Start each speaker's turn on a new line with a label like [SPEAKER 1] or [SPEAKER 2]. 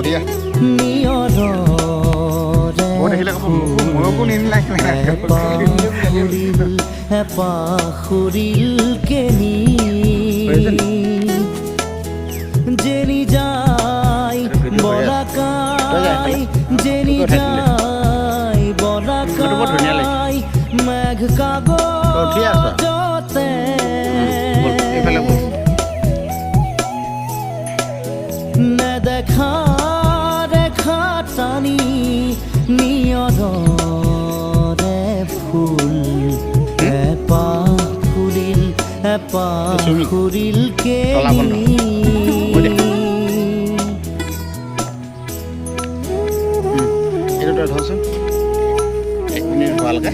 [SPEAKER 1] বঢ়িয়া
[SPEAKER 2] নিয়ৰৰে পাখুৰিল কেনি জেনি যায় বলাকাই জেনি যায় বলাকাই মেঘ কাগজতে নেদেখা ৰেখা টানি নিয়ৰৰে ফুল পাখুৰিল কেনি
[SPEAKER 1] এইটো ধৰচোন 1 মিনিট হোৱালৈকে